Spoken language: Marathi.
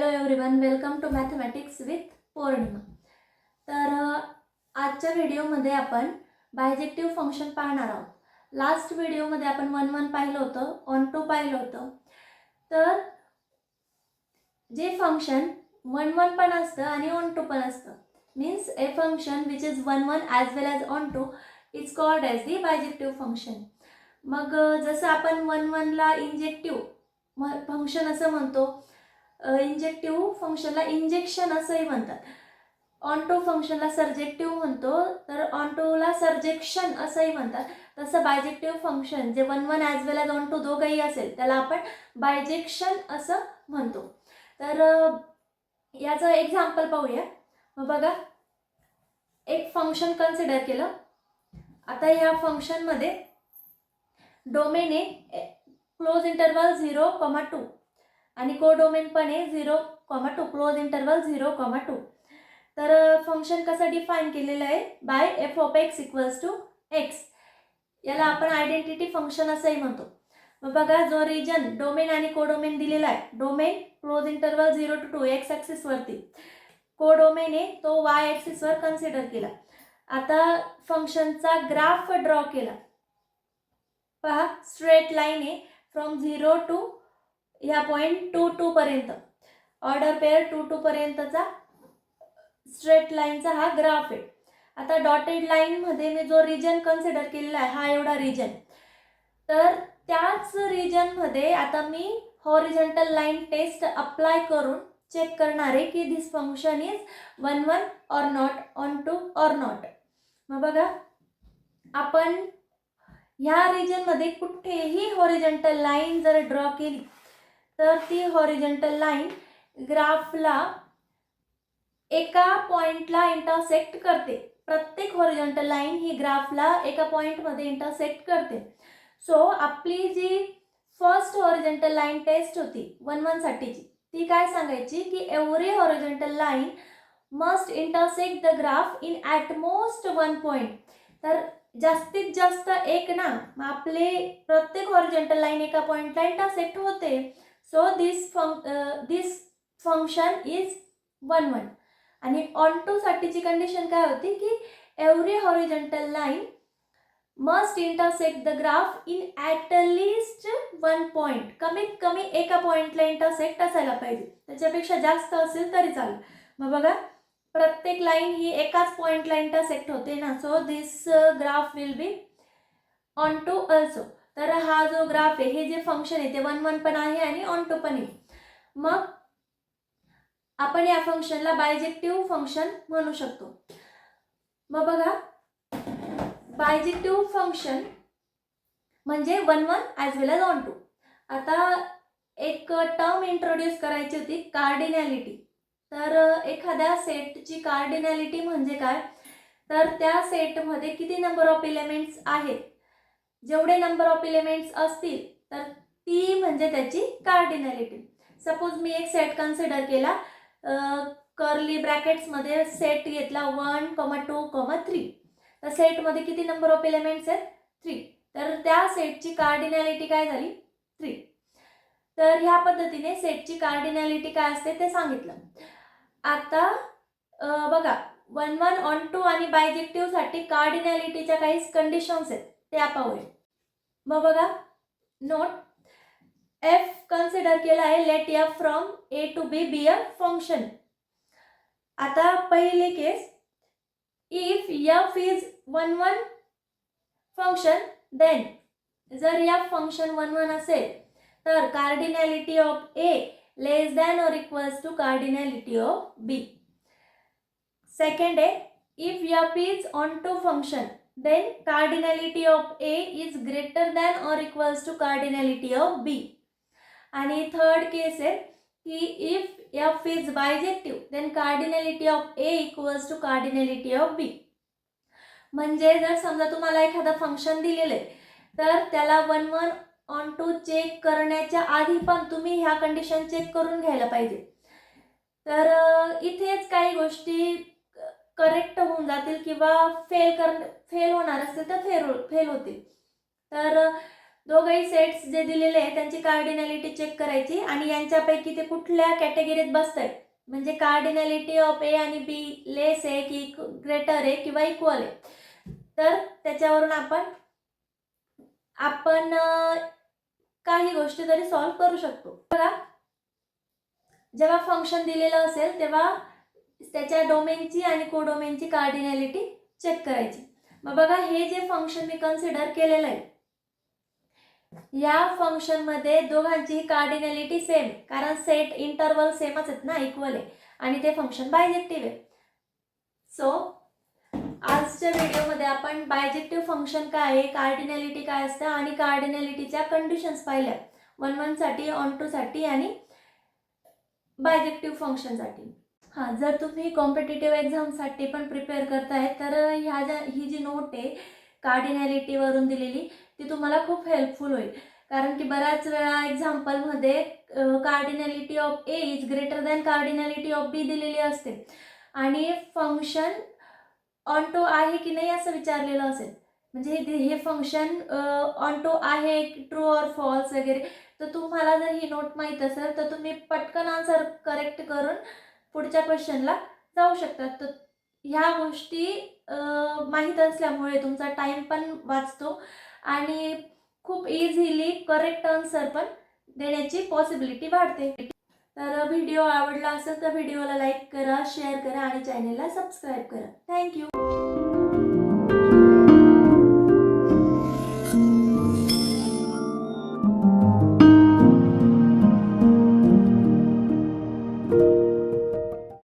Hello everyone, welcome to mathematics with Pournima. तर आजच्या व्हिडिओमध्ये आपण बायजेक्टिव्ह फंक्शन पाहणार आहोत. लास्ट व्हिडिओमध्ये आपण 1 पाहिलं होतं, ऑन टू पाहिलं होतं. तर जे फंक्शन 1 पण असतं आणि ऑन टू पण असतं, means a function which is 1 as well as onto is called as the bijective function. मग जसं आपण 1ला इंजेक्टिव्ह फंक्शन असं म्हणतो, इंजेक्टिव्ह फंक्शनला इंजेक्शन असंही म्हणतात. ऑन टू फंक्शनला सर्जेक्टिव्ह म्हणतो, तर ऑन टूला सर्जेक्शन असंही म्हणतात. तसं बायजेक्टिव्ह फंक्शन जे 1 as well as onto दोघंही असेल त्याला आपण बायजेक्शन असं म्हणतो. तर याचं एक्झाम्पल पाहूया. मग बघा, एक फंक्शन कन्सिडर केलं. आता ह्या फंक्शनमध्ये डोमेन आहे क्लोज इंटरवल 0,2 आणि कोडोमेन पण आहे 0,2 क्लोज इंटरवल 0,2. तर फंक्शन कसं डिफाईन केलेलं आहे, by f of x equals to x. याला आपण आयडेंटिटी फंक्शन असंही म्हणतो. मग बघा, जो रिजन डोमेन आणि कोडोमेन दिलेला आहे, domain close interval 0 to 2 x ॲक्सिसवरती, कोडोमेन आहे तो वाय ॲक्सिसवर कन्सिडर केला. आता फंक्शनचा ग्राफ ड्रॉ केला. पहा, स्ट्रेट लाईन आहे फ्रॉम 0 to ह्या पॉईंट 2 पर्यंत, ऑर्डर पेअर 2 पर्यंतचा स्ट्रेट लाईनचा हा ग्राफ आहे. आता डॉटेड लाईनमध्ये मी जो रिजन कन्सिडर केलेला आहे, हा एवढा रिजन, तर त्याच रिजनमध्ये आता मी हॉरिझॉन्टल लाईन टेस्ट अप्लाय करून चेक करणार आहे की this function is 1 or not, onto or not. मग बघा, आपण ह्या रिजनमध्ये कुठेही हॉरिझॉन्टल लाईन जर ड्रॉ केली तर ती हॉरिझॉन्टल लाईन ग्राफला एका पॉइंटला इंटरसेक्ट करते. प्रत्येक हॉरिझॉन्टल लाईन ही ग्राफला एका पॉइंटमध्ये इंटरसेक्ट करते. सो आपली जी फर्स्ट हॉरिझॉन्टल लाईन टेस्ट होती 1 साठीची, ती काय सांगायची की every horizontal line must intersect the graph in at most 1 point. तर जास्तीत जास्त एक ना, मग आपले प्रत्येक हॉरिझॉन्टल लाईन एका पॉइंटला इंटरसेक्ट होते. So this function is 1. आणि ऑन टू साठीची कंडिशन काय होती की every horizontal line must intersect the graph in at least 1 point. कमीत कमी एका पॉइंटला इंटरसेक्ट असायला पाहिजे, त्याच्यापेक्षा जास्त असेल तरी चालेल. मग बघा, प्रत्येक लाईन ही एकाच पॉइंटला इंटरसेक्ट होते ना, so this graph will be onto also. तर हा जो ग्राफ आहे, हे जे फंक्शन आहे ते 1 पण आहे आणि ऑन टू पण आहे. मग आपण या फंक्शनला बायजेक्टिव्ह फंक्शन म्हणू शकतो. मग बघा, बायजेक्टिव्ह फंक्शन म्हणजे 1 as well as onto. आता एक टर्म इंट्रोड्यूस करायची होती, कार्डिनॅलिटी. तर एखाद्या सेटची कार्डिनॅलिटी म्हणजे काय, तर त्या सेटमध्ये किती नंबर ऑफ एलिमेंट्स आहेत, जेवढे नंबर ऑफ एलिमेंट्स असतील तर ती म्हणजे त्याची कार्डिनॅलिटी. सपोज मी एक सेट कन्सिडर केला, कर्ली ब्रॅकेट्समध्ये सेट घेतला 1, 2, 3. तर सेटमध्ये किती नंबर ऑफ एलिमेंट्स आहेत, 3. तर त्या सेटची कार्डिनॅलिटी काय झाली, 3. तर ह्या पद्धतीने सेटची कार्डिनॅलिटी काय असते ते सांगितलं. आता बघा, 1 ऑन टू आणि बायजेक्टिव्हसाठी कार्डिनॅलिटीच्या काही कंडिशन्स आहेत, त्या पाहूया. मग बघा, नोट, एफ कन्सिडर केला आहे, let F from A to B be a function. आता पहिली केस, if F is 1 function, then जर या फंक्शन 1 असेल तर cardinality of A less than or equals to cardinality of B. Second आहे, if F is onto function, then cardinality of A is greater than or equals to cardinality of B. आणि थर्ड केस आहे की if F is bijective, then cardinality of A equals to cardinality of B. म्हणजे जर समजा तुम्हाला एखादा फंक्शन दिलेलं आहे, तर त्याला 1 ऑन टू चेक करण्याच्या आधी पण तुम्ही ह्या कंडिशन चेक करून घ्यायला पाहिजे. तर इथेच काही गोष्टी करेक्ट होऊन जातील किंवा फेल होणार असतील तर फेल होतील. तर दोघंही सेट्स जे दिलेले आहे त्यांची कार्डिनॅलिटी चेक करायची आणि यांच्यापैकी ते कुठल्या कॅटेगरीत बसतंय, म्हणजे कार्डिनॅलिटी ऑफ ए आणि बी लेस आहे की ग्रेटर आहे किंवा इक्वल आहे, तर त्याच्यावरून आपण काही गोष्टी तरी सॉल्व्ह करू शकतो. बघा, जेव्हा फंक्शन दिलेलं असेल तेव्हा त्याच्या डोमेनची आणि कोडोमेनची कार्डिनॅलिटी चेक करायची. मग बघा, हे जे फंक्शन मी कन्सिडर केलेलं आहे, या फंक्शनमध्ये दोघांची कार्डिनॅलिटी सेम, कारण सेट इंटरवल सेमच आहेत ना, इक्वल आहे, आणि ते फंक्शन बायजेक्टिव्ह आहे. सो आजच्या व्हिडिओमध्ये आपण बायजेक्टिव्ह फंक्शन काय आहे, कार्डिनॅलिटी काय असतं आणि कार्डिनॅलिटीच्या कंडिशन्स पाहिल्या, 1 1 साठी, ऑन 2 साठी आणि बायजेक्टिव्ह फंक्शनसाठी. हां, जर तुम्ही कॉम्पिटिटिव्ह एक्झामसाठी पण प्रिपेअर करताय तर ही जी नोट आहे कार्डिनॅलिटीवरून दिलेली, ती तुम्हाला खूप हेल्पफुल होईल. कारण की बऱ्याच वेळा एक्झाम्पलमध्ये cardinality of A is greater than cardinality of B दिलेली असते आणि फंक्शन ऑन टू आहे की नाही असं विचारलेलं असेल, म्हणजे हे फंक्शन ऑन टू आहे, ट्रू ऑर फॉल्स वगैरे. तर तुम्हाला जर ही नोट माहीत असेल तर तुम्ही पटकन आन्सर करेक्ट करून पुढच्या क्वेश्चनला जाऊ शकतात. तर ह्या गोष्टी माहीत असल्यामुळे तुमचा टाईम पण वाचतो आणि खूप इझिली करेक्ट आन्सर पण देण्याची पॉसिबिलिटी वाढते. तर व्हिडिओ आवडला असेल तर व्हिडिओला लाईक करा, शेअर करा आणि चॅनलला सबस्क्राईब करा. थँक्यू.